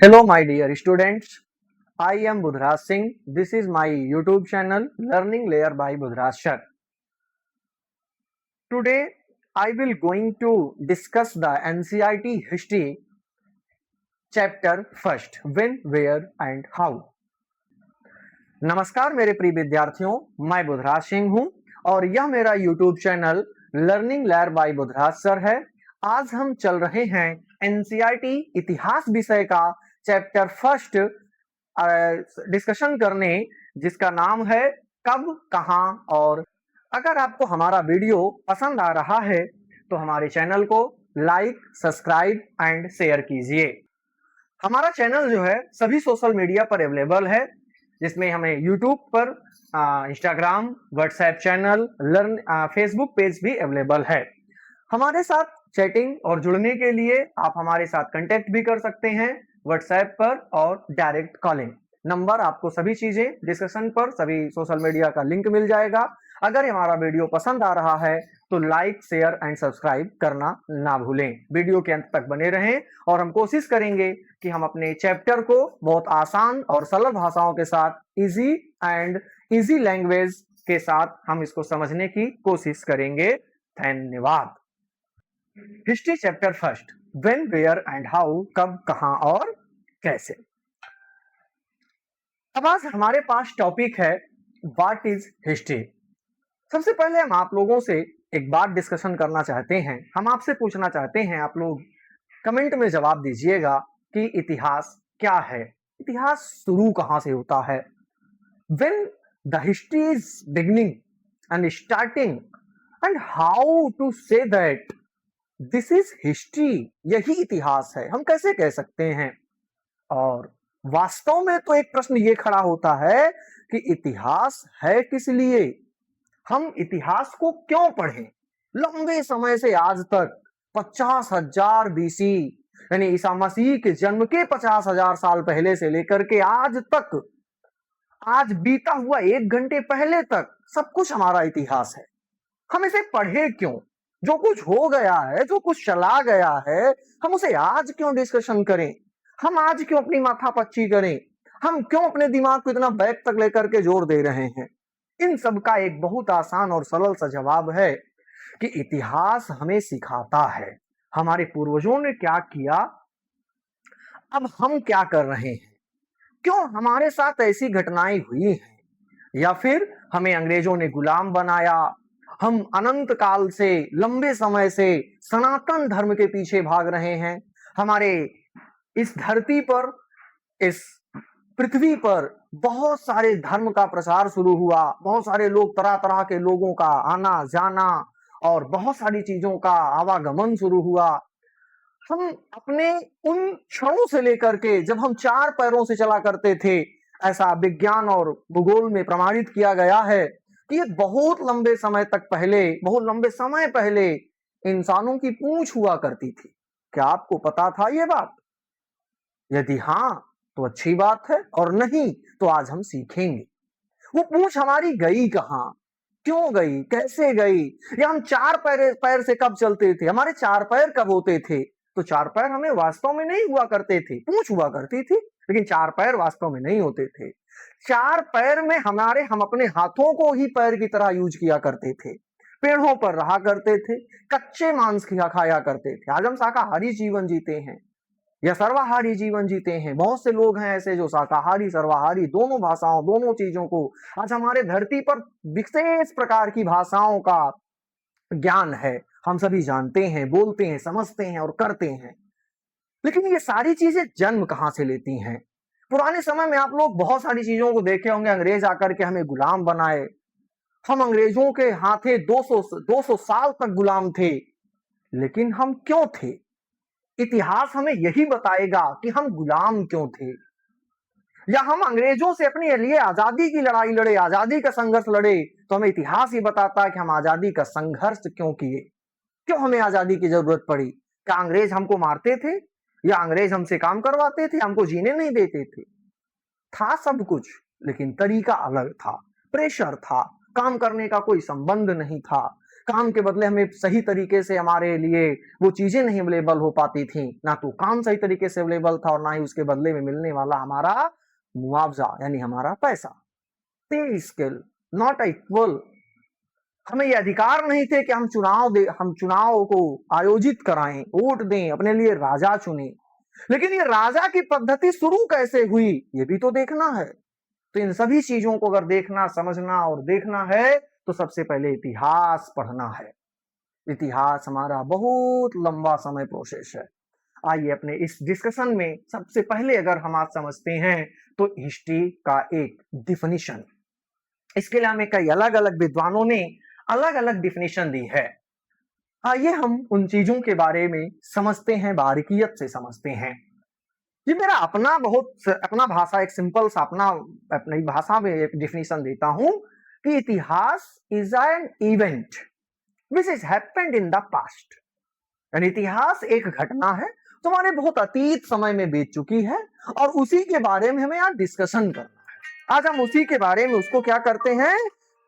Hello, my dear students. I am Budhraj Singh. This is my YouTube channel Learning Layer by Budhraj Sir. Today, I will going to discuss the NCERT history chapter first. When, where, and how. नमस्कार मेरे प्रिय विद्यार्थियों, मैं बुधराज सिंह हूं और यह मेरा YouTube channel learning layer by Budhraj sir है। आज हम चल रहे हैं एनसीईआरटी इतिहास विषय का चैप्टर फर्स्ट डिस्कशन करने, जिसका नाम है कब, कहां और। अगर आपको हमारा वीडियो पसंद आ रहा है तो हमारे चैनल को लाइक, सब्सक्राइब एंड शेयर कीजिए। हमारा चैनल जो है सभी सोशल मीडिया पर अवेलेबल है, जिसमें हमें यूट्यूब पर, Instagram, WhatsApp channel, Facebook page भी अवेलेबल है। हमारे साथ चैटिंग और जुड़ने के लिए आप हमारे साथ कांटेक्ट भी कर सकते हैं व्हाट्सएप पर और डायरेक्ट कॉलिंग नंबर। आपको सभी चीजें डिस्कशन पर सभी सोशल मीडिया का लिंक मिल जाएगा। अगर हमारा वीडियो पसंद आ रहा है तो लाइक, शेयर एंड सब्सक्राइब करना ना भूलें। वीडियो के अंत तक बने रहें और हम कोशिश करेंगे कि हम अपने चैप्टर को बहुत आसान और सरल भाषाओं के साथ इजी लैंग्वेज के साथ हम इसको समझने की कोशिश करेंगे। धन्यवाद। History chapter first, when, where and how, कब, कहां और कैसे। अब आज हमारे पास टॉपिक है व्हाट इज हिस्ट्री। सबसे पहले हम आप लोगों से एक बात डिस्कशन करना चाहते हैं। हम आपसे पूछना चाहते हैं, आप लोग कमेंट में जवाब दीजिएगा कि इतिहास क्या है, इतिहास शुरू कहां से होता है। When the history is beginning and starting and how to say that this is history, यही इतिहास है, हम कैसे कह सकते हैं। और वास्तव में तो एक प्रश्न ये खड़ा होता है कि इतिहास है किस लिए, हम इतिहास को क्यों पढ़ें। लंबे समय से आज तक 50,000 बीसी यानी ईसा मसीह के जन्म के 50,000 साल पहले से लेकर के आज तक, आज बीता हुआ 1 घंटे पहले तक सब कुछ हमारा इतिहास है। हम इसे पढ़े क्यों? जो कुछ हो गया है, जो कुछ चला गया है, हम उसे आज क्यों डिस्कशन करें, हम आज क्यों अपनी माथापच्ची करें, हम क्यों अपने दिमाग को इतना बैक तक लेकर के जोर दे रहे हैं। इन सब का एक बहुत आसान और सरल सा जवाब है कि इतिहास हमें सिखाता है हमारे पूर्वजों ने क्या किया, अब हम क्या कर रहे हैं, क्यों हमारे साथ ऐसी घटनाएं हुई हैं, या फिर हमें अंग्रेजों ने गुलाम बनाया, हम अनंत काल से, लंबे समय से सनातन धर्म के पीछे भाग रहे हैं। हमारे इस धरती पर, इस पृथ्वी पर बहुत सारे धर्म का प्रसार शुरू हुआ, बहुत सारे लोग, तरह तरह के लोगों का आना जाना और बहुत सारी चीजों का आवागमन शुरू हुआ। हम अपने उन क्षणों से लेकर के जब हम 4 पैरों से चला करते थे, ऐसा विज्ञान और भूगोल में प्रमाणित किया गया है कि ये बहुत लंबे समय तक पहले, बहुत लंबे समय पहले इंसानों की पूंछ हुआ करती थी। क्या आपको पता था ये बात? यदि हाँ तो अच्छी बात है, और नहीं तो आज हम सीखेंगे वो पूंछ हमारी गई कहां, क्यों गई, कैसे गई, या हम 4 पैर से कब चलते थे, हमारे 4 पैर कब होते थे। तो 4 पैर हमें वास्तव में नहीं हुआ करते थे, पूंछ हुआ करती थी, लेकिन 4 पैर वास्तव में नहीं होते थे। 4 पैर में हम अपने हाथों को ही पैर की तरह यूज किया करते थे, पेड़ों पर रहा करते थे, कच्चे मांस खाया करते थे। आज हम शाकाहारी जीवन जीते हैं या सर्वाहारी जीवन जीते हैं। बहुत से लोग हैं ऐसे जो शाकाहारी, सर्वाहारी दोनों भाषाओं, दोनों चीजों को, आज हमारे धरती पर विशेष प्रकार की भाषाओं का ज्ञान है, हम सभी जानते हैं, बोलते हैं, समझते हैं और करते हैं। लेकिन ये सारी चीजें जन्म कहां से लेती हैं? पुराने समय में आप लोग बहुत सारी चीजों को देखे होंगे, अंग्रेज आकर के हमें गुलाम बनाए, हम अंग्रेजों के हाथे 200 साल तक गुलाम थे। लेकिन हम क्यों थे? इतिहास हमें यही बताएगा कि हम गुलाम क्यों थे, या हम अंग्रेजों से अपने लिए आजादी की लड़ाई लड़े, आजादी का संघर्ष लड़े। तो हमें इतिहास ही बताता है कि हम आजादी का संघर्ष क्यों किए, क्यों हमें आजादी की जरूरत पड़ी। क्या अंग्रेज हमको मारते थे, या अंग्रेज हमसे काम करवाते थे, हमको जीने नहीं देते थे? था सब कुछ, लेकिन तरीका अलग था, प्रेशर था, काम करने का कोई संबंध नहीं था। काम के बदले हमें सही तरीके से हमारे लिए वो चीजें नहीं अवेलेबल हो पाती थी, ना तो काम सही तरीके से अवेलेबल था और ना ही उसके बदले में मिलने वाला हमारा मुआवजा यानी हमारा पैसा। पे स्केल नॉट इक्वल। हमें ये अधिकार नहीं थे कि हम चुनाव को आयोजित कराएं, वोट दें, अपने लिए राजा चुनें। लेकिन ये राजा की पद्धति शुरू कैसे हुई ये भी तो देखना है। तो इन सभी चीजों को अगर देखना, समझना और देखना है तो सबसे पहले इतिहास पढ़ना है। इतिहास हमारा बहुत लंबा समय प्रोसेस है। आइए अपने इस डिस्कशन में सबसे पहले अगर हम आज समझते हैं तो हिस्ट्री का एक डिफिनीशन। इसके लिए हमें कई अलग अलग विद्वानों ने अलग अलग डिफिनीशन दी है। आइए हम उन चीजों के बारे में समझते हैं, बारीकियत से समझते हैं। ये मेरा अपना भाषा, एक सिंपल सा अपनी भाषा में एक डिफिनीशन देता हूं कि इतिहास is an event which is happened in the past. यानी इतिहास एक घटना है जो हमारे बहुत अतीत समय में बीत चुकी है और उसी के बारे में हमें आज डिस्कशन करना है। आज हम उसी के बारे में उसको क्या करते हैं,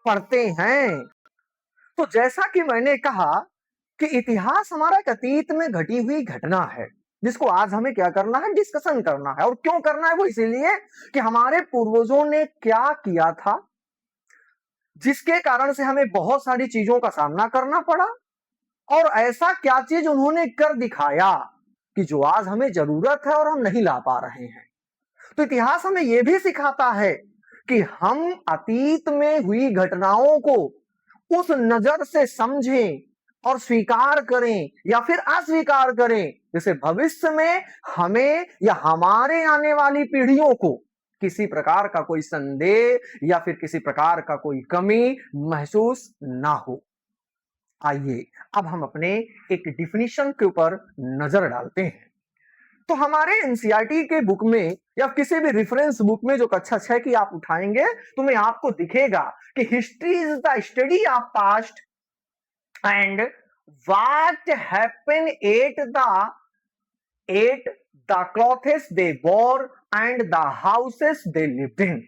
पढ़ते हैं। तो जैसा कि मैंने कहा कि इतिहास हमारा एक अतीत में घटी हुई घटना है जिसको आज हमें क्या करना है, डिस्कशन करना है। और क्यों करना है, वो इसीलिए कि हमारे पूर्वजों ने क्या किया था जिसके कारण से हमें बहुत सारी चीजों का सामना करना पड़ा, और ऐसा क्या चीज उन्होंने कर दिखाया कि जो आज हमें जरूरत है और हम नहीं ला पा रहे हैं। तो इतिहास हमें यह भी सिखाता है कि हम अतीत में हुई घटनाओं को उस नजर से समझें और स्वीकार करें या फिर अस्वीकार करें, जैसे भविष्य में हमें या हमारे आने वाली पीढ़ियों को किसी प्रकार का कोई संदेह या फिर किसी प्रकार का कोई कमी महसूस ना हो। आइए अब हम अपने एक डिफिनीशन के ऊपर नजर डालते हैं। तो हमारे एनसीईआरटी के बुक में या किसी भी रेफरेंस बुक में जो कक्षा 6 की आप उठाएंगे तो में आपको दिखेगा कि history is the study of past and what happen at the clothes they war and the houses they lived in.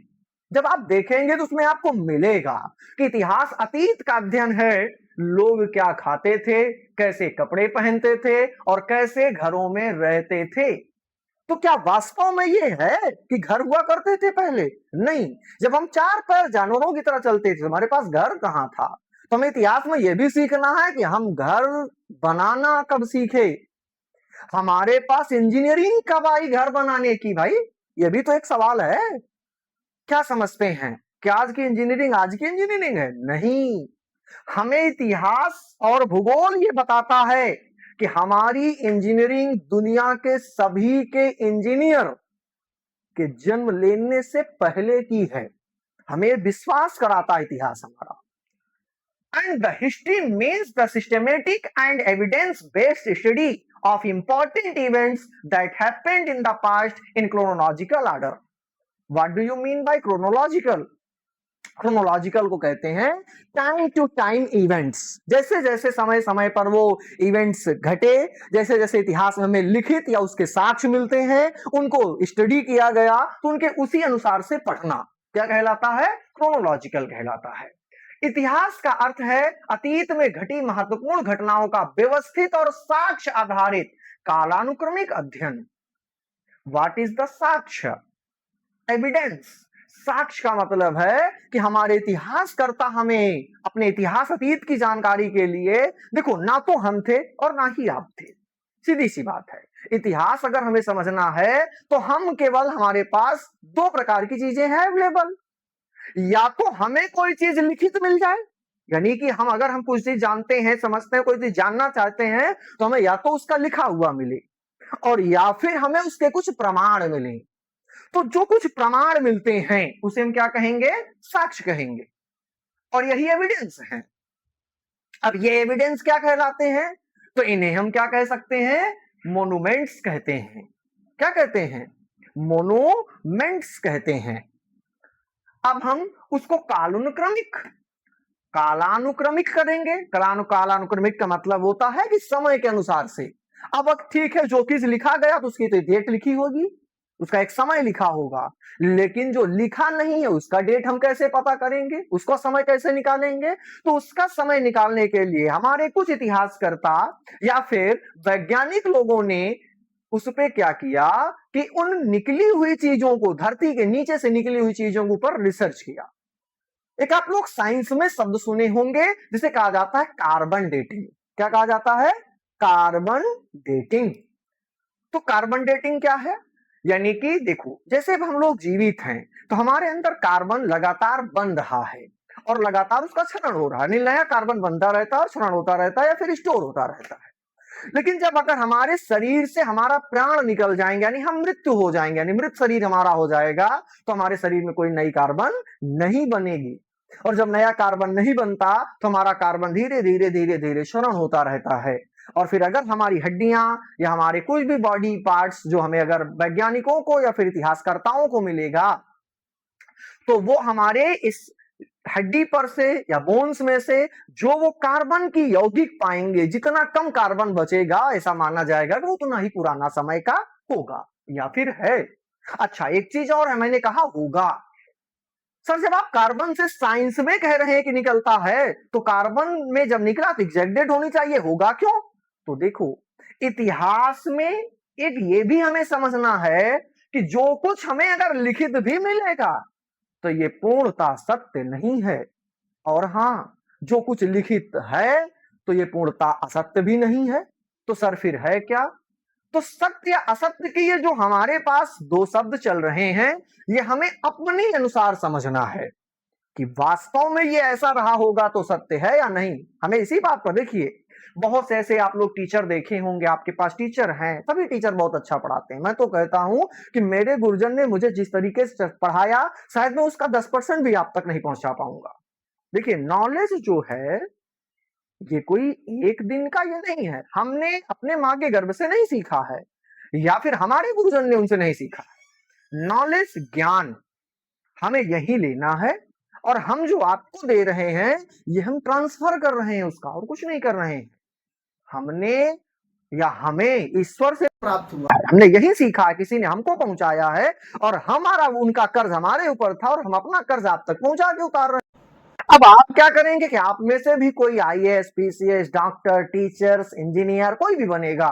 जब आप देखेंगे तो उसमें आपको मिलेगा कि इतिहास अतीत का अध्ययन है। लोग क्या खाते थे, कैसे कपड़े पहनते थे और कैसे घरों में रहते थे। तो क्या वास्तव में ये है कि घर हुआ करते थे पहले? नहीं। जब हम चार पैर जानवरों की तरह चलते थे हमारे पास घर कहां था। तो हमें इतिहास में यह भी सीखना है कि हम घर बनाना कब सीखे, हमारे पास इंजीनियरिंग कब आई घर बनाने की। भाई ये भी तो एक सवाल है। क्या समझते हैं कि आज की इंजीनियरिंग आज की इंजीनियरिंग है? नहीं। हमें इतिहास और भूगोल ये बताता है कि हमारी इंजीनियरिंग दुनिया के सभी के इंजीनियर के जन्म लेने से पहले की है। हमें विश्वास कराता है इतिहास हमारा। And the history means the systematic and evidence based study of important events that happened in the past in chronological order. What do you mean by chronological? chronological को कहते हैं टाइम टू टाइम इवेंट्स। जैसे जैसे समय समय पर वो events घटे, जैसे जैसे इतिहास में हमें लिखित या उसके साक्ष्य मिलते हैं, उनको स्टडी किया गया तो उनके उसी अनुसार से पढ़ना क्या कहलाता है, क्रोनोलॉजिकल कहलाता है। इतिहास का अर्थ है अतीत में घटी महत्वपूर्ण घटनाओं का व्यवस्थित और साक्ष्य आधारित कालानुक्रमिक अध्ययन। व्हाट इज द साक्ष्य? एविडेंस। साक्ष्य का मतलब है कि हमारे इतिहासकर्ता हमें अपने इतिहास अतीत की जानकारी के लिए, देखो ना तो हम थे और ना ही आप थे, सीधी सी बात है। इतिहास अगर हमें समझना है तो हम केवल, हमारे पास दो प्रकार की चीजें हैं अवेलेबल। या तो हमें कोई चीज लिखित मिल जाए, यानी कि अगर हम कुछ चीज जानते हैं, समझते हैं, कोई चीज जानना चाहते हैं तो हमें या तो उसका लिखा हुआ मिले और या फिर हमें उसके कुछ प्रमाण मिले। तो जो कुछ प्रमाण मिलते हैं उसे हम क्या कहेंगे, साक्ष्य कहेंगे, और यही एविडेंस है। अब ये एविडेंस क्या कहलाते हैं? तो इन्हें हम क्या कह सकते हैं, मोन्यूमेंट्स कहते हैं। क्या कहते हैं? मोन्यूमेंट्स कहते हैं। अब हम उसको कालानुक्रमिक करेंगे। कालानुक्रमिक का मतलब होता है कि समय के अनुसार से। अब ठीक है, जो चीज लिखा गया तो उसकी तो डेट लिखी होगी, उसका एक समय लिखा होगा, लेकिन जो लिखा नहीं है उसका डेट हम कैसे पता करेंगे, उसका समय कैसे निकालेंगे? तो उसका समय निकालने के लिए हमारे कुछ इतिहासकर्ता या फिर वैज्ञानिक लोगों ने उस पे क्या किया कि उन निकली हुई चीजों को, धरती के नीचे से निकली हुई चीजों के ऊपर रिसर्च किया। एक आप लोग साइंस में शब्द सुने होंगे जिसे कहा जाता है कार्बन डेटिंग। क्या कहा जाता है? Carbon dating. तो कार्बन डेटिंग क्या है? यानी कि देखो, जैसे अब हम लोग जीवित हैं तो हमारे अंदर कार्बन लगातार बन रहा है और लगातार उसका क्षरण हो रहा है, नया कार्बन बनता रहता है और क्षरण होता रहता है या फिर स्टोर होता रहता है। लेकिन जब अगर हमारे शरीर से हमारा प्राण निकल जाएंगे, यानी हम मृत्यु हो जाएंगे, यानी मृत शरीर हमारा हो जाएगा, तो हमारे शरीर में कोई नई कार्बन नहीं बनेगी। और जब नया कार्बन नहीं बनता तो हमारा कार्बन धीरे धीरे धीरे धीरे क्षरण होता रहता है। और फिर अगर हमारी हड्डियां या हमारे कुछ भी बॉडी पार्ट्स जो हमें अगर वैज्ञानिकों को या फिर इतिहासकर्ताओं को मिलेगा, तो वो हमारे इस हड्डी पर से या बोन्स में से जो वो कार्बन की यौगिक पाएंगे, जितना कम कार्बन बचेगा ऐसा माना जाएगा कि वो उतना ही पुराना समय का होगा या फिर है। अच्छा, एक चीज और है, मैंने कहा होगा। सर, जब आप कार्बन से साइंस में कह रहे हैं कि निकलता है, तो कार्बन में जब निकला तो एग्जैक्ट डेट होनी चाहिए, होगा क्यों? तो देखो, इतिहास में एक ये भी हमें समझना है कि जो कुछ हमें अगर लिखित भी मिलेगा तो ये पूर्णता सत्य नहीं है। और हां, जो कुछ लिखित है तो ये पूर्णता असत्य भी नहीं है। तो सर फिर है क्या? तो सत्य या असत्य के ये जो हमारे पास दो शब्द चल रहे हैं, ये हमें अपने अनुसार समझना है कि वास्तव में ये ऐसा रहा होगा तो सत्य है या नहीं। हमें इसी बात पर देखिए, बहुत से ऐसे आप लोग टीचर देखे होंगे, आपके पास टीचर हैं, सभी टीचर बहुत अच्छा पढ़ाते हैं। मैं तो कहता हूं कि मेरे गुरुजन ने मुझे जिस तरीके से पढ़ाया, शायद मैं उसका 10% भी आप तक नहीं पहुंचा पाऊंगा। देखिए, नॉलेज जो है ये कोई एक दिन का ये नहीं है, हमने अपने माँ के गर्भ से नहीं सीखा है या फिर हमारे गुरुजन ने उनसे नहीं सीखा है। नॉलेज, ज्ञान हमें यही लेना है और हम जो आपको दे रहे हैं ये हम ट्रांसफर कर रहे हैं उसका, और कुछ नहीं कर रहे हैं। हमने या हमें ईश्वर से प्राप्त हुआ है, हमने यही सीखा है, किसी ने हमको पहुंचाया है और हमारा उनका कर्ज हमारे ऊपर था और हम अपना कर्ज आप तक पहुंचा के उतार रहे हैं। अब आप क्या करेंगे कि आप में से भी कोई IAS, PCS, doctor, teachers, engineer कोई भी बनेगा,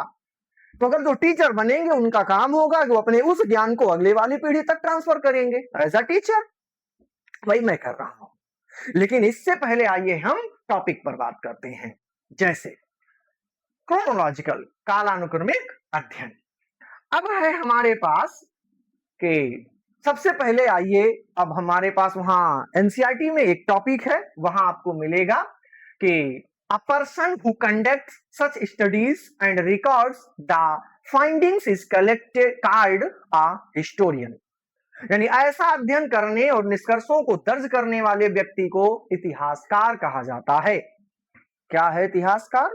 तो अगर जो टीचर बनेंगे उनका काम होगा कि वो अपने उस ज्ञान को अगले वाली पीढ़ी तक ट्रांसफर करेंगे एज अ टीचर। वही मैं कर रहा हूं। लेकिन इससे पहले आइए हम टॉपिक पर बात करते हैं, जैसे क्रोनोलॉजिकल, कालानुक्रमिक अध्ययन। अब है हमारे पास कि सबसे पहले आइए, अब हमारे पास वहां एनसीईआरटी में एक टॉपिक है, वहां आपको मिलेगा कि a person who conduct such studies and records the findings is collected card a historian. यानी ऐसा अध्ययन करने और निष्कर्षों को दर्ज करने वाले व्यक्ति को इतिहासकार कहा जाता है। क्या है इतिहासकार?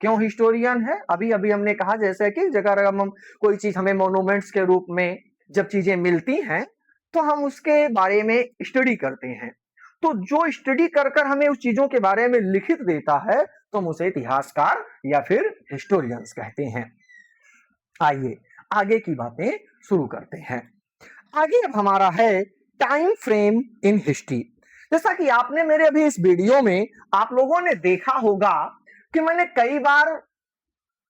क्यों हिस्टोरियन है? अभी अभी हमने कहा जैसे कि अगर हम कोई चीज हमें मोन्यूमेंट्स के रूप में जब चीजें मिलती हैं तो हम उसके बारे में स्टडी करते हैं। तो जो स्टडी कर कर हमें उस चीजों के बारे में लिखित देता है तो हम उसे इतिहासकार या फिर हिस्टोरियंस कहते हैं। आइए आगे की बातें शुरू करते हैं। आगे अब हमारा है टाइम फ्रेम इन हिस्ट्री। जैसा कि आपने मेरे अभी इस वीडियो में आप लोगों ने देखा होगा कि मैंने कई बार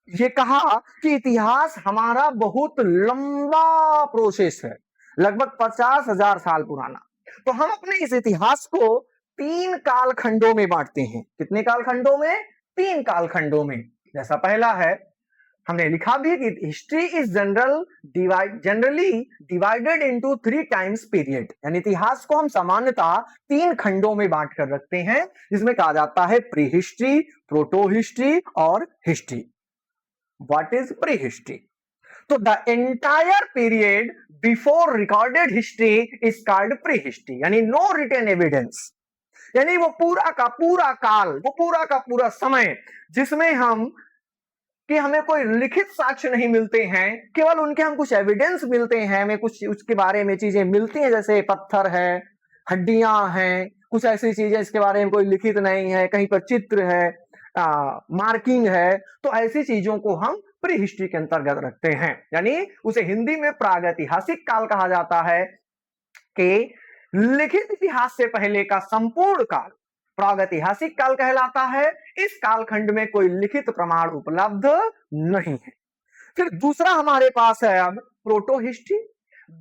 ये कहा कि इतिहास हमारा बहुत लंबा प्रोसेस है, लगभग 50,000 साल पुराना। तो हम अपने इस इतिहास को 3 कालखंडों में बांटते हैं। कितने कालखंडों में? 3 कालखंडों में। जैसा पहला है, हमने लिखा भी कि history is generally divided into 3 times period, यानी इतिहास को हम सामान्यतः 3 खंडों में बांट कर रखते हैं, जिसमें कहा जाता है प्री हिस्ट्री, प्रोटो हिस्ट्री और history. What is pre history? तो the entire period before recorded history is called pre history, यानी नो रिटन एविडेंस, यानी वो पूरा का पूरा काल, वो पूरा का पूरा समय जिसमें हमें कोई लिखित साक्ष्य नहीं मिलते हैं, केवल उनके हम कुछ एविडेंस मिलते हैं, हमें कुछ उसके बारे में चीजें मिलती हैं, जैसे पत्थर है, हड्डियां हैं, कुछ ऐसी चीजें इसके बारे में कोई लिखित नहीं है, कहीं पर चित्र है, मार्किंग है, तो ऐसी चीजों को हम प्री हिस्ट्री के अंतर्गत रखते हैं, यानी उसे हिंदी में प्रागैतिहासिक काल कहा जाता है कि लिखित इतिहास से पहले का संपूर्ण काल प्रागैतिहासिक काल कहलाता है। इस कालखंड में कोई लिखित प्रमाण उपलब्ध नहीं है। फिर दूसरा हमारे पास है अब proto history,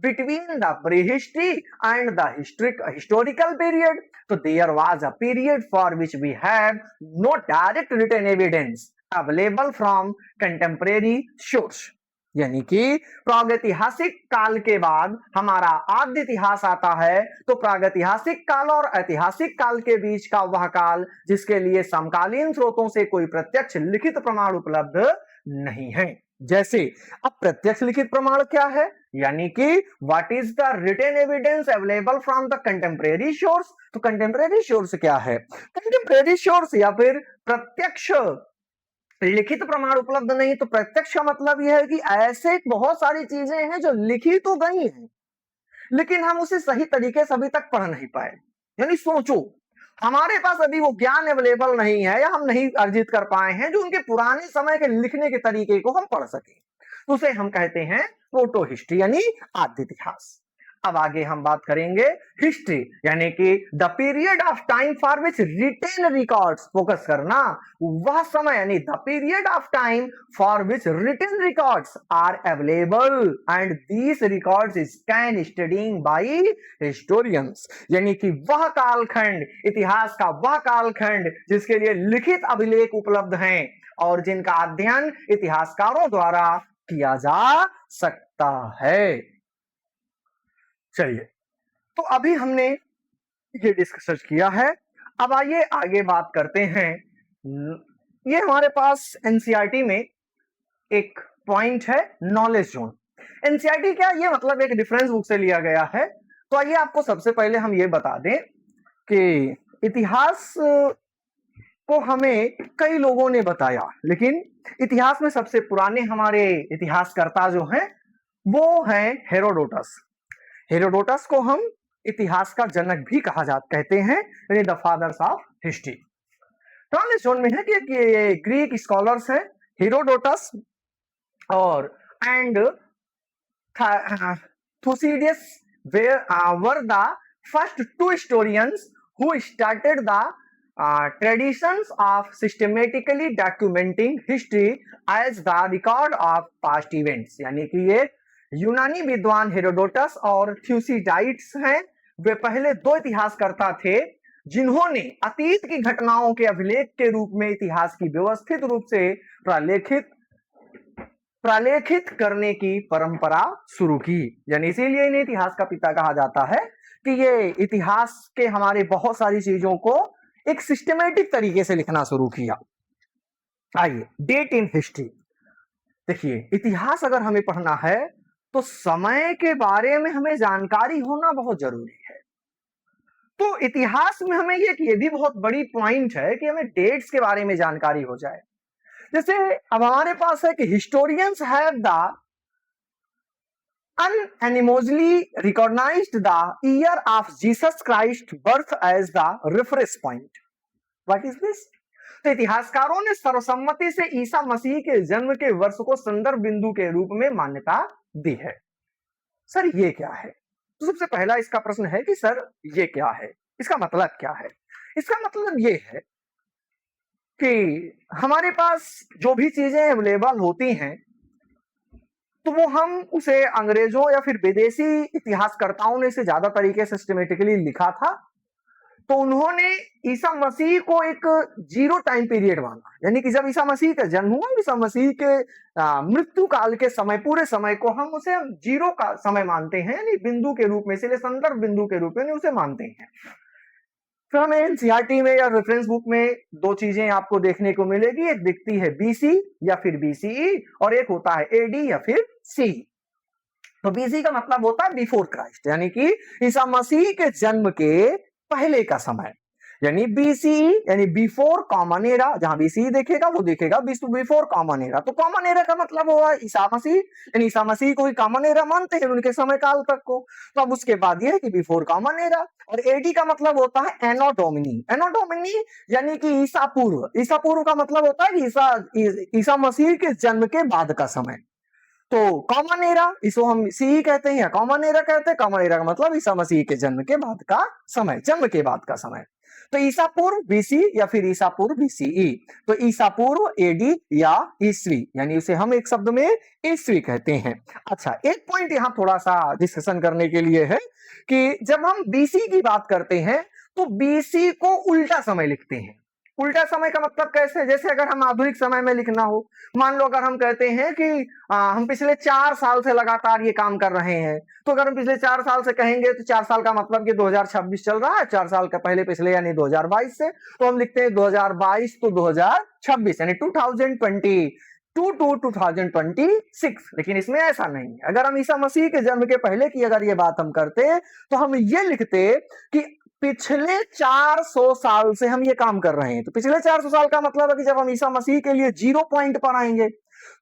between the pre history and the historical period. तो there was a period for which we have no direct written evidence available from contemporary source, यानी कि प्रागैतिहासिक काल के बाद हमारा आद्य इतिहास आता है। तो प्रागैतिहासिक काल और ऐतिहासिक काल के बीच का वह काल जिसके लिए समकालीन स्रोतों से कोई प्रत्यक्ष लिखित प्रमाण उपलब्ध नहीं है। जैसे अब प्रत्यक्ष लिखित प्रमाण क्या है, यानी कि what is the written evidence available from the contemporary source. तो कंटेम्परेरी सोर्स क्या है, कंटेम्परेरी सोर्स या फिर प्रत्यक्ष लिखित प्रमाण उपलब्ध नहीं। तो प्रत्यक्ष का मतलब यह है कि ऐसे बहुत सारी चीजें हैं जो लिखी तो गई हैं लेकिन हम उसे सही तरीके से अभी तक पढ़ नहीं पाए। यानी सोचो, हमारे पास अभी वो ज्ञान अवेलेबल नहीं है या हम नहीं अर्जित कर पाए हैं जो उनके पुराने समय के लिखने के तरीके को हम पढ़ सके। तो उसे हम कहते हैं प्रोटो हिस्ट्री यानी आद्य इतिहास। अब आगे हम बात करेंगे हिस्ट्री, यानी कि the period of time for which written records, focus करना, वह समय यानी the period of time for which written records are available and these records is can studying by historians, यानी कि वह कालखंड, इतिहास का वह कालखंड जिसके लिए लिखित अभिलेख उपलब्ध हैं और जिनका अध्ययन इतिहासकारों द्वारा किया जा सकता है। चलिए, तो अभी हमने ये डिस्कस किया है। अब आइए आगे बात करते हैं। ये हमारे पास एनसीईआरटी में एक पॉइंट है नॉलेज जोन। एनसीईआरटी क्या, ये मतलब एक रेफरेंस बुक से लिया गया है। तो आइए आपको सबसे पहले हम ये बता दें कि इतिहास को हमें कई लोगों ने बताया, लेकिन इतिहास में सबसे पुराने हमारे इतिहासकर्ता जो हैं वो हैं हेरोडोटस। हेरोडोटस को हम इतिहास का जनक भी कहते हैं, यानी the fathers of history. Knowledge zone में है कि ये ग्रीक स्कॉलर्स हैं हेरोडोटस और and Thucydides were the first two historians who started the traditions of systematically documenting history as the record of past events, यानी कि ये यूनानी विद्वान हेरोडोटस और थ्यूसिडाइड्स हैं। वे पहले दो इतिहासकर्ता थे जिन्होंने अतीत की घटनाओं के अभिलेख के रूप में इतिहास की व्यवस्थित रूप से प्रलेखित करने की परंपरा शुरू की, यानी इसीलिए इन्हें इतिहास का पिता कहा जाता है कि ये इतिहास के हमारे बहुत सारी चीजों को एक सिस्टमेटिक तरीके से लिखना शुरू किया। आइए डेट इन हिस्ट्री देखिए, इतिहास अगर हमें पढ़ना है तो समय के बारे में हमें जानकारी होना बहुत जरूरी है। तो इतिहास में हमें ये भी बहुत बड़ी पॉइंट है कि हमें डेट्स के बारे में जानकारी हो जाए। जैसे अब हमारे पास है कि historians have the unanimously recognized the year of Jesus Christ's birth as the reference point. What is this? तो इतिहासकारों ने सर्वसम्मति से ईसा मसीह के जन्म के वर्ष को संदर्भ बिंदु के रूप में मान्यता दी है। सर ये क्या है? तो सबसे पहला इसका प्रश्न है कि सर ये क्या है, इसका मतलब क्या है? इसका मतलब ये है कि हमारे पास जो भी चीजें अवेलेबल होती हैं तो वो हम उसे अंग्रेजों या फिर विदेशी इतिहासकर्ताओं ने इसे ज्यादा तरीके से सिस्टमेटिकली लिखा था। तो उन्होंने ईसा मसीह को एक जीरो टाइम पीरियड माना, यानी कि जब ईसा मसीह का जन्म हुआ, ईसा मसीह के मृत्यु काल के समय, पूरे समय को हम उसे जीरो का समय मानते हैं, यानी बिंदु के रूप में, इसलिए संदर्भ बिंदु के रूप में उसे मानते हैं। फिर हमें एनसीईआरटी में या रेफरेंस बुक में दो चीजें आपको देखने को मिलेगी, एक दिखती है बीसी या फिर बीसीई और एक होता है एडी या फिर सी। तो बीसी का मतलब होता है बिफोर क्राइस्ट, यानी कि ईसा मसीह के जन्म के पहले का समय। यानी बीसीई यानी बिफोर कॉमन एरा, जहां बीसीई देखेगा वो देखेगा बिफोर कॉमन एरा। तो कॉमन एरा का मतलब हुआ ईसा मसीह, यानी ईसा मसीह को ही कॉमन एरा मानते हैं उनके समय काल तक को। तो अब उसके बाद ये है कि बिफोर कॉमन एरा। और एडी का मतलब होता है एनो डोमिनी, एनो डोमिनी यानी कि ईसा पूर्व। ईसा पूर्व का मतलब होता है कि ईसा मसीह के जन्म के बाद का समय। तो कॉमन एरा इसको हम सी कहते हैं या कॉमन एरा कहते हैं। कॉमन एरा का मतलब ईसा मसीह के जन्म के बाद का समय, जन्म के बाद का समय। तो ईसा पूर्व बीसी या फिर ईसा पूर्व बीसीई। तो ईसा पूर्व एडी या ईस्वी, यानी उसे हम एक शब्द में ईस्वी कहते हैं। अच्छा, एक पॉइंट यहां थोड़ा सा डिस्कशन करने के लिए है कि जब हम बीसी की बात करते हैं तो बीसी को उल्टा समय लिखते हैं। उल्टा समय का मतलब कैसे? जैसे अगर हम आधुनिक समय में लिखना हो, मान लो अगर हम कहते हैं कि हम पिछले 4 साल से लगातार ये काम कर रहे हैं, तो अगर हम पिछले 4 साल से कहेंगे तो 4 साल का मतलब कि 2026 चल रहा है, 4 साल का पहले पिछले यानी 2022 से, तो हम लिखते हैं 2022 तो 2026 यानी 2020 टू 2026। लेकिन इसमें ऐसा नहीं है। अगर हम ईसा मसीह के जन्म के पहले की अगर ये बात हम करते तो हम ये लिखते कि पिछले 400 साल से हम ये काम कर रहे हैं। तो पिछले 400 साल का मतलब है कि जब हम ईसा मसीह के लिए 0 पॉइंट पर आएंगे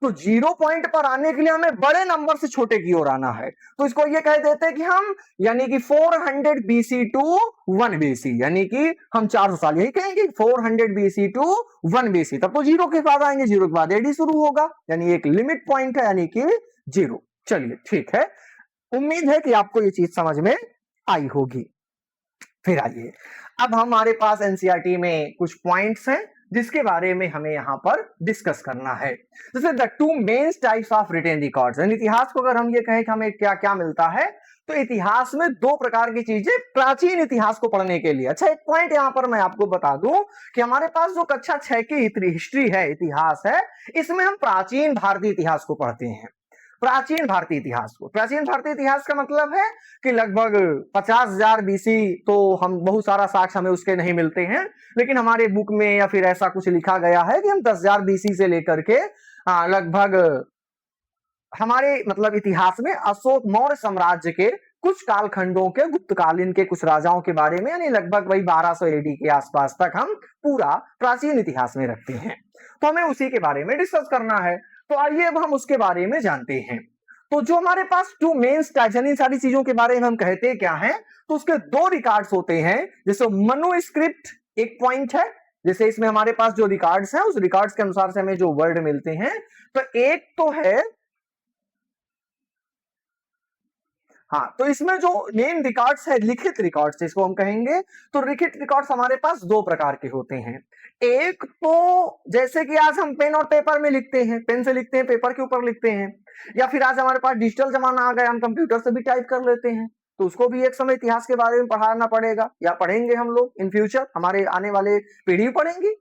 तो 0 पॉइंट पर आने के लिए हमें बड़े नंबर से छोटे की ओर आना है। तो इसको ये कह देते हैं कि हम यानी कि 400 बीसी टू 1 बीसी, यानी कि हम 400 साल यही कहेंगे 400 बीसी टू 1 बीसी। तब तो 0 के बाद आएंगे, 0 के बाद एडी शुरू होगा, यानी एक लिमिट पॉइंट है यानी कि 0। चलिए ठीक है, उम्मीद है कि आपको ये चीज समझ में आई होगी। फिर आइए, अब हमारे पास एनसीईआरटी में कुछ पॉइंट्स हैं जिसके बारे में हमें यहां पर डिस्कस करना है। जैसे the two main types of written records. इतिहास को अगर हम ये कहें कि हमें क्या क्या मिलता है, तो इतिहास में 2 प्रकार की चीजें प्राचीन इतिहास को पढ़ने के लिए। अच्छा, एक पॉइंट यहां पर मैं आपको बता दूं कि हमारे पास जो कक्षा 6 की हिस्ट्री है, इतिहास है, इसमें हम प्राचीन भारतीय इतिहास को पढ़ते हैं। प्राचीन भारतीय इतिहास को, प्राचीन भारतीय इतिहास का मतलब है कि लगभग 50,000 बीसी, तो हम बहुत सारा साक्ष्य हमें उसके नहीं मिलते हैं, लेकिन हमारे बुक में या फिर ऐसा कुछ लिखा गया है कि हम 10,000 बीसी से लेकर के लगभग हमारे मतलब इतिहास में अशोक मौर्य साम्राज्य के कुछ कालखंडों के, गुप्तकालीन के कुछ राजाओं के बारे में, यानी लगभग वही 1200 एडी के आसपास तक हम पूरा प्राचीन इतिहास में रखते हैं। तो हमें उसी के बारे में डिस्कस करना है। तो आइए अब हम उसके बारे में जानते हैं। तो जो हमारे पास 2 मेन टाइप्स, यानी सारी चीजों के बारे में हम कहते क्या हैं, तो उसके 2 रिकॉर्ड्स होते हैं। जैसे मनुस्क्रिप्ट एक पॉइंट है, जैसे इसमें हमारे पास जो रिकॉर्ड्स हैं उस रिकॉर्ड्स के अनुसार से हमें जो वर्ड मिलते हैं। तो एक तो है, हाँ, तो इसमें जो मेन रिकॉर्ड्स है, लिखित रिकॉर्ड्स इसको हम कहेंगे। तो लिखित रिकॉर्ड्स हमारे पास 2 प्रकार के होते हैं। एक तो जैसे कि आज हम पेन और पेपर में लिखते हैं, पेन से लिखते हैं, पेपर के ऊपर लिखते हैं, या फिर आज हमारे पास डिजिटल जमाना आ गया, हम कंप्यूटर से भी टाइप कर लेते हैं। तो उसको भी एक समय इतिहास के बारे में पढ़ाना पड़ेगा, या पढ़ेंगे हम लोग इन फ्यूचर, हमारे आने वाले पीढ़ी पढ़ेंगी।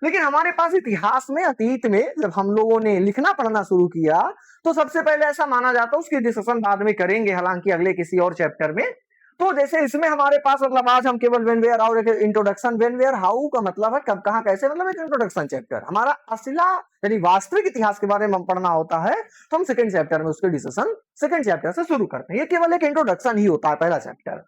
लेकिन हमारे पास इतिहास में, अतीत में जब हम लोगों ने लिखना पढ़ना शुरू किया, तो सबसे पहले ऐसा माना जाता है, उसकी डिस्कशन बाद में करेंगे हालांकि अगले किसी और चैप्टर में। तो जैसे इसमें हमारे पास मतलब आज हम केवल व्हेन वेयर और इंट्रोडक्शन, व्हेन वेयर हाउ का मतलब है कब कहां कैसे, मतलब एक इंट्रोडक्शन चैप्टर। हमारा असला यानी वास्तविक इतिहास के बारे में पढ़ना होता है, तो हम सेकंड चैप्टर में उसके डिस्कशन सेकंड चैप्टर से शुरू करते हैं। ये केवल एक इंट्रोडक्शन ही होता है, पहला चैप्टर।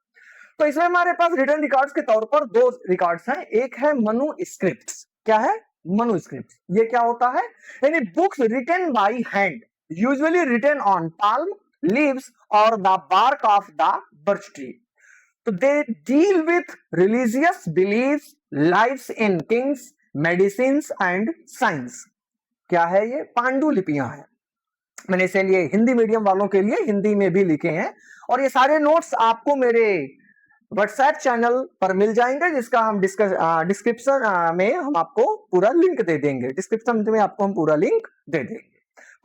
तो इसमें हमारे पास रिटन रिकॉर्ड्स के तौर पर 2 रिकॉर्ड्स हैं। एक है मनुस्क्रिप्ट्स। क्या है? मनुस्क्रिप्ट्स। ये क्या होता है? यानी books written by hand, usually written on palm leaves और the bark of the birch tree. तो they deal with religious beliefs, lives in kings, medicines and science. क्या है ये? पांडुलिपियां हैं। मैंने इसे लिए हिंदी मीडियम वालों के लिए हिंदी में भी लिखे हैं, और ये सारे नोट्स आपको मेरे व्हाट्सएप चैनल पर मिल जाएंगे, जिसका हम डिस्क्रिप्शन में हम आपको पूरा लिंक दे देंगे। डिस्क्रिप्शन में आपको हम पूरा लिंक दे देंगे।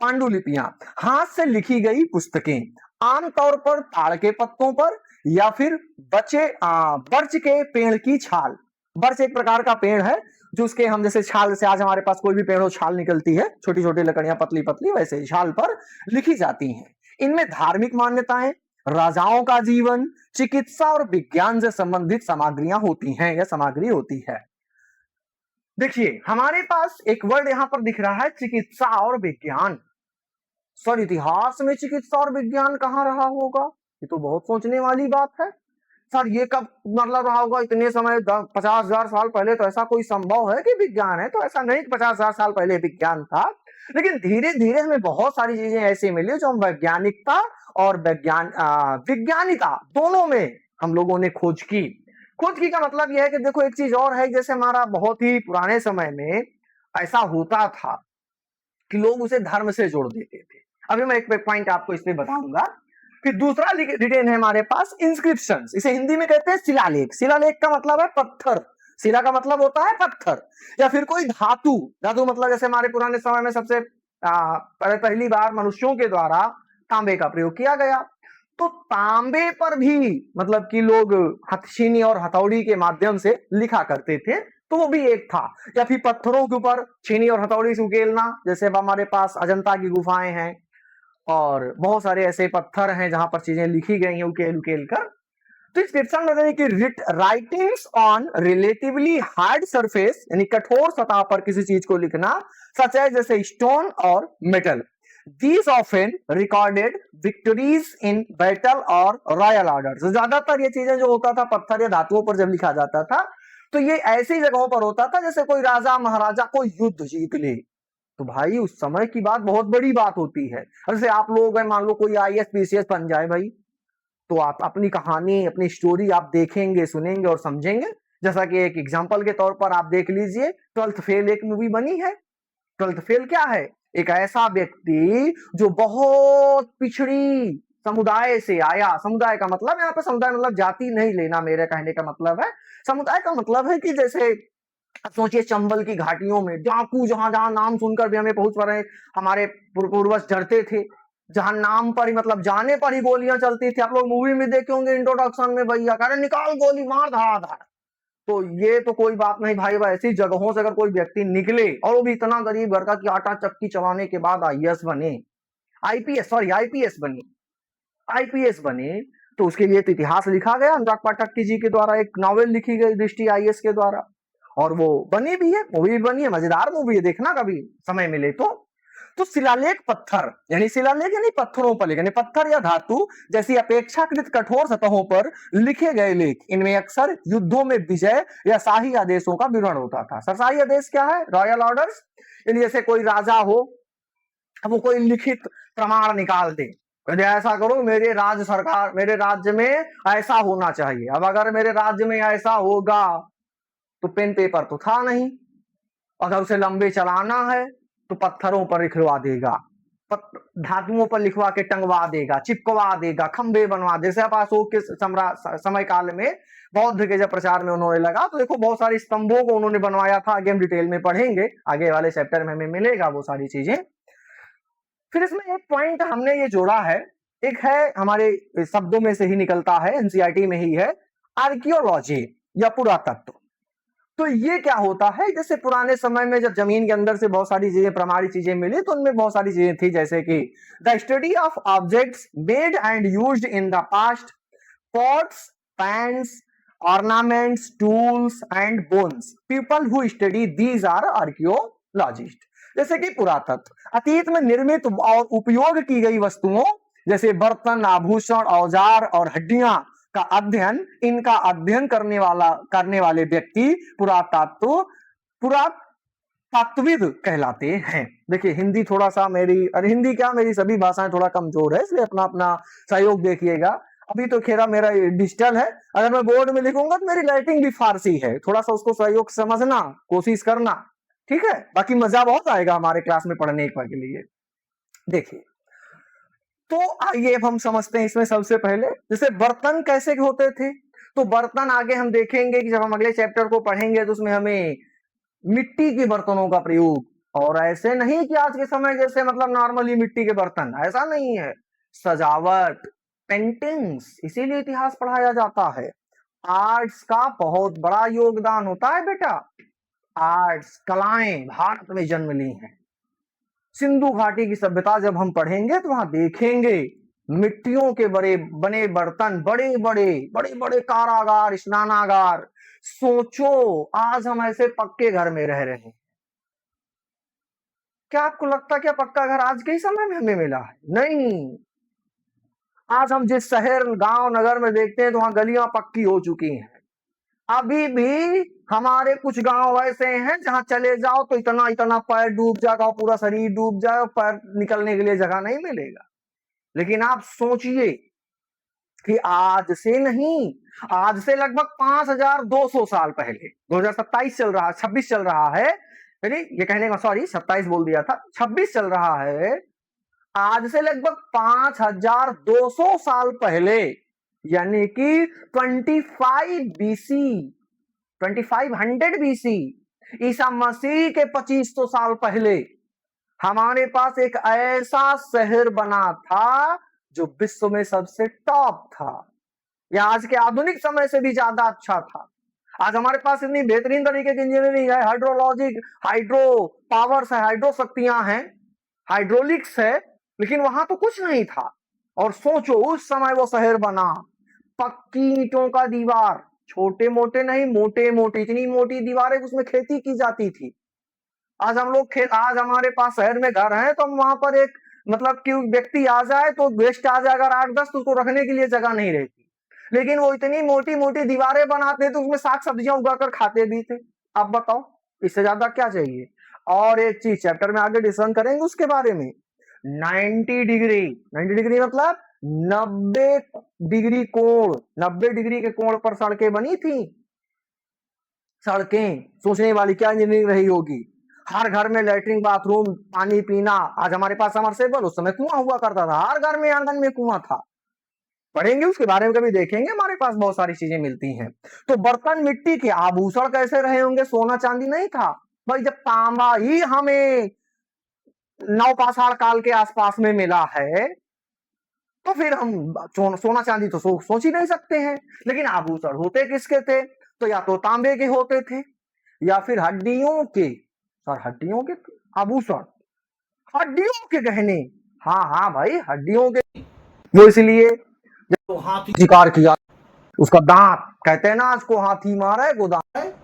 पांडुलिपियां, हाथ से लिखी गई पुस्तकें, आमतौर पर ताड़ के पत्तों पर या फिर बर्च के पेड़ की छाल। बर्च एक प्रकार का पेड़ है जो उसके हम जैसे छाल से, आज हमारे पास कोई भी पेड़ हो छाल निकलती है, छोटी छोटी लकड़ियां पतली पतली, वैसे छाल पर लिखी जाती हैं। इनमें धार्मिक मान्यताएं, राजाओं का जीवन, चिकित्सा और विज्ञान से संबंधित सामग्रियां होती हैं या सामग्री होती है। देखिए हमारे पास एक वर्ड यहां पर दिख रहा है, चिकित्सा और विज्ञान। सर, इतिहास में चिकित्सा और विज्ञान कहां रहा होगा? ये तो बहुत सोचने वाली बात है। सर ये कब मतलब रहा होगा, इतने समय 50,000 साल पहले तो ऐसा कोई संभव है कि विज्ञान है? तो ऐसा नहीं कि 50,000 साल पहले विज्ञान था, लेकिन धीरे धीरे हमें बहुत सारी चीजें ऐसी मिली जो हम वैज्ञानिकता और विज्ञानिता दोनों में हम लोगों ने खोज की का मतलब यह है कि देखो एक चीज और है, जैसे हमारा बहुत ही पुराने समय में ऐसा होता था कि लोग उसे धर्म से जोड़ देते थे। अभी मैं एक पॉइंट आपको इस पे बताऊंगा। फिर दूसरा रिटेन है हमारे पास इंस्क्रिप्शन, इसे हिंदी में कहते हैं शिलालेख। शिलालेख का मतलब है पत्थर, शिला का मतलब होता है पत्थर, या फिर कोई धातु। धातु मतलब जैसे हमारे पुराने समय में सबसे पहली बार मनुष्यों के द्वारा तांबे का प्रयोग किया गया, तो तांबे पर भी मतलब कि लोग हथछीनी और हथौड़ी के माध्यम से लिखा करते थे, तो वो भी एक था। या फिर पत्थरों के ऊपर छीनी और हथौड़ी से उकेलना, जैसे अब हमारे पास अजंता की गुफाएं हैं और बहुत सारे ऐसे पत्थर हैं जहां पर चीजें लिखी गई हैं उकेल उकेल कर। तो इंस्क्रिप्शन मतलब कि writings on relatively hard surface, यानी कठोर सतह पर किसी चीज को लिखना, सच है जैसे स्टोन और metal. These often recorded victories in battle और रॉयल ऑर्डर। ज्यादातर ये चीजें जो होता था पत्थर या धातुओं पर जब लिखा जाता था, तो ये ऐसी जगहों पर होता था जैसे कोई राजा महाराजा कोई युद्ध जीत ले, तो भाई उस समय की बात बहुत बड़ी बात होती है। जैसे आप लोग हैं, मान लो कोई आईएएस पीसीएस बन जाए भाई, तो आप अपनी कहानी अपनी स्टोरी आप देखेंगे सुनेंगे और समझेंगे। जैसा कि एक एग्जांपल के तौर पर आप देख लीजिए, 12th फेल एक मूवी बनी है। 12th फेल क्या है? एक ऐसा व्यक्ति जो बहुत पिछड़ी समुदाय से आया। समुदाय का मतलब यहाँ पे समुदाय मतलब जाति नहीं लेना, मेरे कहने का मतलब है समुदाय का मतलब है कि जैसे अब सोचिए चंबल की घाटियों में डाकू, जहां जहां नाम सुनकर भी हमें बहुत सारे हमारे पूर्वज डरते थे, जहां नाम पर ही मतलब जाने पर ही गोलियां चलती थी। आप लोग मूवी में देखे होंगे इंट्रोडक्शन में, भैया कह रहे निकाल गोली मार धड़ाधड़। तो ये तो कोई बात नहीं भाई, ऐसी जगहों से अगर कोई व्यक्ति निकले और वो भी इतना गरीब घर का कि आटा चक्की चलाने के बाद आईएएस बने, आईपीएस बने, तो उसके लिए तो इतिहास लिखा गया। अनुराग पाठक जी के द्वारा एक नॉवेल लिखी गई दृष्टि आईएएस के द्वारा, और वो बनी भी है, मूवी भी बनी है, मजेदार मूवी है, देखना कभी समय मिले तो। तो शिलालेख पत्थर यानी शिलालेख यानी पत्थरों पर लिखे, पत्थर या धातु जैसी अपेक्षाकृत कठोर सतहों पर लिखे गए लेख। इनमें अक्सर युद्धों में विजय या शाही आदेशों का विवरण होता था। सर शाही आदेश क्या है? Royal orders. यानी जैसे कोई राजा हो, अब वो कोई लिखित प्रमाण निकाल दे, ऐसा करो मेरे राज्य सरकार मेरे राज्य में ऐसा होना चाहिए। अब अगर मेरे राज्य में ऐसा होगा, तो पेन पेपर तो था नहीं, अगर उसे लंबे चलाना है तो पत्थरों पर लिखवा देगा, धातुओं पर लिखवा के टंगवा देगा, चिपकवा देगा, खंबे बनवा दे। जैसे अशोक के समय काल में बौद्ध के जब प्रचार में उन्होंने लगा, तो देखो बहुत सारे स्तंभों को उन्होंने बनवाया था। आगे हम डिटेल में पढ़ेंगे, आगे वाले चैप्टर में हमें मिलेगा वो सारी चीजें। फिर इसमें एक पॉइंट हमने ये जोड़ा है, एक है हमारे शब्दों में से ही निकलता है, एनसीईआरटी में ही है, आर्कियोलॉजी या पुरातत्व। तो ये क्या होता है, जैसे पुराने समय में जब जमीन के अंदर से बहुत सारी चीजें प्रमाणिक चीजें मिली, तो उनमें बहुत सारी चीजें थी, जैसे कि the study of objects made and used in the past, pots, pans, ornaments, tools and bones. People who study these are archaeologist. जैसे कि पुरातत्व, अतीत में निर्मित और उपयोग की गई वस्तुओं जैसे बर्तन, आभूषण, औजार और हड्डियां का अध्ययन, इनका अध्ययन करने वाले व्यक्ति पुरातत्वविद कहलाते हैं। देखिए हिंदी थोड़ा सा हिंदी क्या मेरी सभी भाषाएं थोड़ा कमजोर है, इसलिए अपना अपना सहयोग देखिएगा। अभी तो खेरा मेरा डिजिटल है, अगर मैं बोर्ड में लिखूंगा तो मेरी राइटिंग भी फारसी है, थोड़ा सा उसको सहयोग समझना, कोशिश करना, ठीक है। बाकी मजा बहुत आएगा हमारे क्लास में पढ़ने के लिए। देखिए तो आइए अब हम समझते हैं इसमें सबसे पहले जैसे बर्तन कैसे होते थे। तो बर्तन आगे हम देखेंगे कि जब हम अगले चैप्टर को पढ़ेंगे तो उसमें हमें मिट्टी के बर्तनों का प्रयोग, और ऐसे नहीं कि आज के समय जैसे मतलब नॉर्मली मिट्टी के बर्तन, ऐसा नहीं है। सजावट, पेंटिंग्स, इसीलिए इतिहास पढ़ाया जाता है। आर्ट्स का बहुत बड़ा योगदान होता है बेटा। आर्ट्स कलाएं भारत में जन्म ली हैं। सिंधु घाटी की सभ्यता जब हम पढ़ेंगे तो वहां देखेंगे मिट्टियों के बने बर्तन, बड़े बड़े कारागार, स्नानागार। सोचो आज हम ऐसे पक्के घर में रह रहे हैं, क्या आपको लगता क्या पक्का घर आज के ही समय में हमें मिला है? नहीं, आज हम जिस शहर गांव नगर में देखते हैं तो वहां गलियां पक्की हो चुकी हैं। अभी भी हमारे कुछ गांव ऐसे हैं जहां चले जाओ तो इतना इतना पैर डूब जाएगा, पूरा शरीर डूब जाए और पैर निकलने के लिए जगह नहीं मिलेगा। लेकिन आप सोचिए कि आज से नहीं, आज से लगभग 5200 साल पहले, 2027 चल रहा, 26 चल रहा है, यानी ये कहने का सॉरी 27 बोल दिया था, 26 चल रहा है। आज से लगभग 5200 साल पहले, यानी कि 2500 बीसी, ईसा मसीह के 2500 साल पहले हमारे पास एक ऐसा शहर बना था जो विश्व में सबसे टॉप था, या आज के आधुनिक समय से भी ज्यादा अच्छा था। आज हमारे पास इतनी बेहतरीन तरीके की इंजीनियरिंग है, हाइड्रोलॉजिक, हाइड्रो पावर्स है, हाइड्रो शक्तियां हैं, हाइड्रोलिक्स है, लेकिन वहां तो कुछ नहीं था। और सोचो उस समय वो शहर बना, पक्की ईंटों का दीवार, छोटे मोटे नहीं, मोटे मोटे, इतनी मोटी दीवारें उसमें खेती की जाती थी। आज हम लोग आज हमारे पास शहर में घर है तो हम वहां पर एक मतलब कि व्यक्ति आ जाए तो गेस्ट आ जाए अगर 8-10 तो उसको रखने के लिए जगह नहीं रहती, लेकिन वो इतनी मोटी मोटी दीवारें बनाते थे, उसमें साग सब्जियां उगाकर खाते भी थे। अब बताओ इससे ज्यादा क्या चाहिए। और एक चीज चैप्टर में आगे डिस्कशन करेंगे उसके बारे में, 90 डिग्री मतलब 90 डिग्री कोण, 90 डिग्री के कोण पर सड़कें बनी थी। सड़कें सोचने वाली क्या इंजीनियरिंग रही होगी। हर घर में लैट्रिन बाथरूम, पानी पीना, आज हमारे पास समरसेबल, उस समय कुआं हुआ करता था, हर घर में आंगन में कुआं था। पढ़ेंगे उसके बारे में, कभी देखेंगे, हमारे पास बहुत सारी चीजें मिलती हैं। तो बर्तन मिट्टी के, आभूषण कैसे रहे होंगे, सोना चांदी नहीं था भाई। जब तांबा ही हमें नवपाषाण काल के आसपास में मिला है तो फिर हम सोना चांदी तो सोच ही नहीं सकते हैं। लेकिन आभूषण होते किसके थे, तो या तो तांबे के होते थे या फिर हड्डियों के, सर हड्डियों के आभूषण, हड्डियों के गहने। हाँ हाँ भाई हड्डियों के, वो इसलिए जब तो हाथी शिकार किया उसका दांत, कहते हैं ना उसको हाथी मारा है गोदाम है,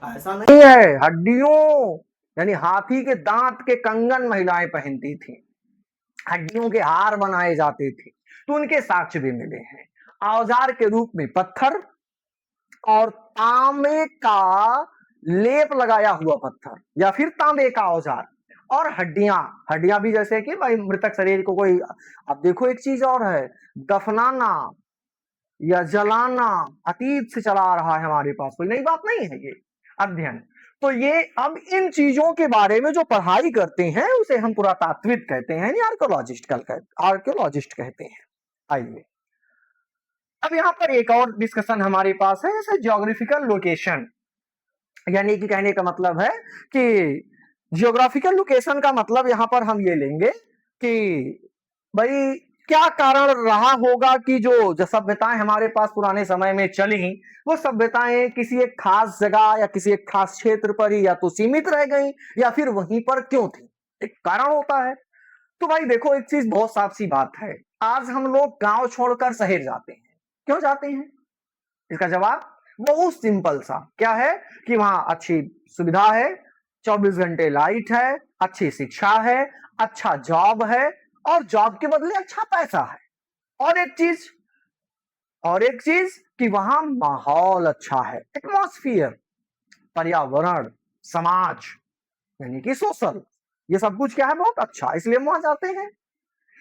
ऐसा नहीं है, हड्डियों, यानी हाथी के दांत के कंगन महिलाएं पहनती थी, हड्डियों के हार बनाए जाते थे, तो उनके साक्ष्य भी मिले हैं। औजार के रूप में पत्थर और तांबे का लेप लगाया हुआ पत्थर या फिर तांबे का औजार, और हड्डियां, हड्डियां भी जैसे कि भाई मृतक शरीर को कोई, अब देखो एक चीज और है, दफनाना या जलाना अतीत से चला आ रहा है, हमारे पास कोई नई बात नहीं है ये अध्ययन। तो ये अब इन चीजों के बारे में जो पढ़ाई करते हैं उसे हम पुरातात्विक कहते हैं, यानी आर्कियोलॉजिस्ट कहते हैं। आइए अब यहाँ पर एक और डिस्कशन हमारे पास है, जैसे ज्योग्राफिकल लोकेशन, यानी कि कहने का मतलब है कि जियोग्राफिकल लोकेशन का मतलब यहाँ पर हम ये लेंगे कि भाई क्या कारण रहा होगा कि जो सभ्यताएं हमारे पास पुराने समय में चली, वो सभ्यताएं किसी एक खास जगह या किसी एक खास क्षेत्र पर ही या तो सीमित रह गई या फिर वहीं पर क्यों थी, एक कारण होता है। तो भाई देखो एक चीज बहुत साफ सी बात है, आज हम लोग गांव छोड़कर शहर जाते हैं, क्यों जाते हैं? इसका जवाब बहुत सिंपल सा, क्या है कि वहां अच्छी सुविधा है, 24 घंटे लाइट है, अच्छी शिक्षा है, अच्छा जॉब है, और जॉब के बदले अच्छा पैसा है, और एक चीज, कि वहां माहौल अच्छा है, एटमॉस्फियर, पर्यावरण, समाज, यानी कि सोशल, ये सब कुछ क्या है, बहुत अच्छा, इसलिए हम वहां जाते हैं।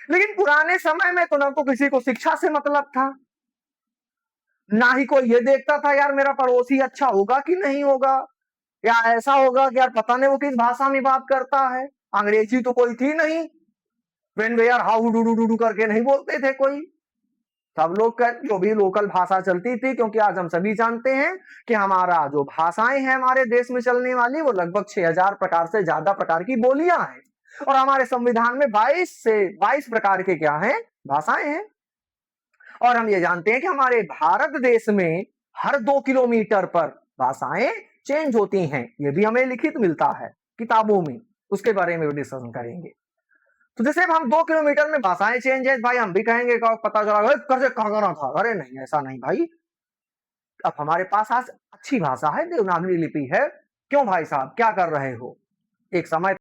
लेकिन पुराने समय में तो ना तो किसी को शिक्षा से मतलब था, ना ही कोई ये देखता था यार मेरा पड़ोसी अच्छा होगा कि नहीं होगा, या ऐसा होगा कि यार पता नहीं वो किस भाषा में बात करता है, अंग्रेजी तो कोई थी नहीं, when they are how do do do करके नहीं बोलते थे कोई, सब लोग का जो भी लोकल भाषा चलती थी, क्योंकि आज हम सभी जानते हैं कि हमारा जो भाषाएं हैं हमारे देश में चलने वाली वो लगभग 6000 प्रकार से ज्यादा प्रकार की बोलियां हैं, और हमारे संविधान में 22 प्रकार के क्या हैं, भाषाएं हैं। और हम ये जानते हैं कि हमारे भारत देश में हर 2 किलोमीटर पर भाषाएं चेंज होती हैं, ये भी हमें लिखित मिलता है किताबों में, उसके बारे में भी डिस्कशन करेंगे। तो जैसे अब हम 2 किलोमीटर में भाषाएं चेंज है भाई, हम भी कहेंगे पता चला कैसे कहाँ करना था, अरे नहीं ऐसा नहीं भाई, अब हमारे पास आज अच्छी भाषा है, देवनागरी लिपि है, क्यों भाई साहब क्या कर रहे हो, एक समय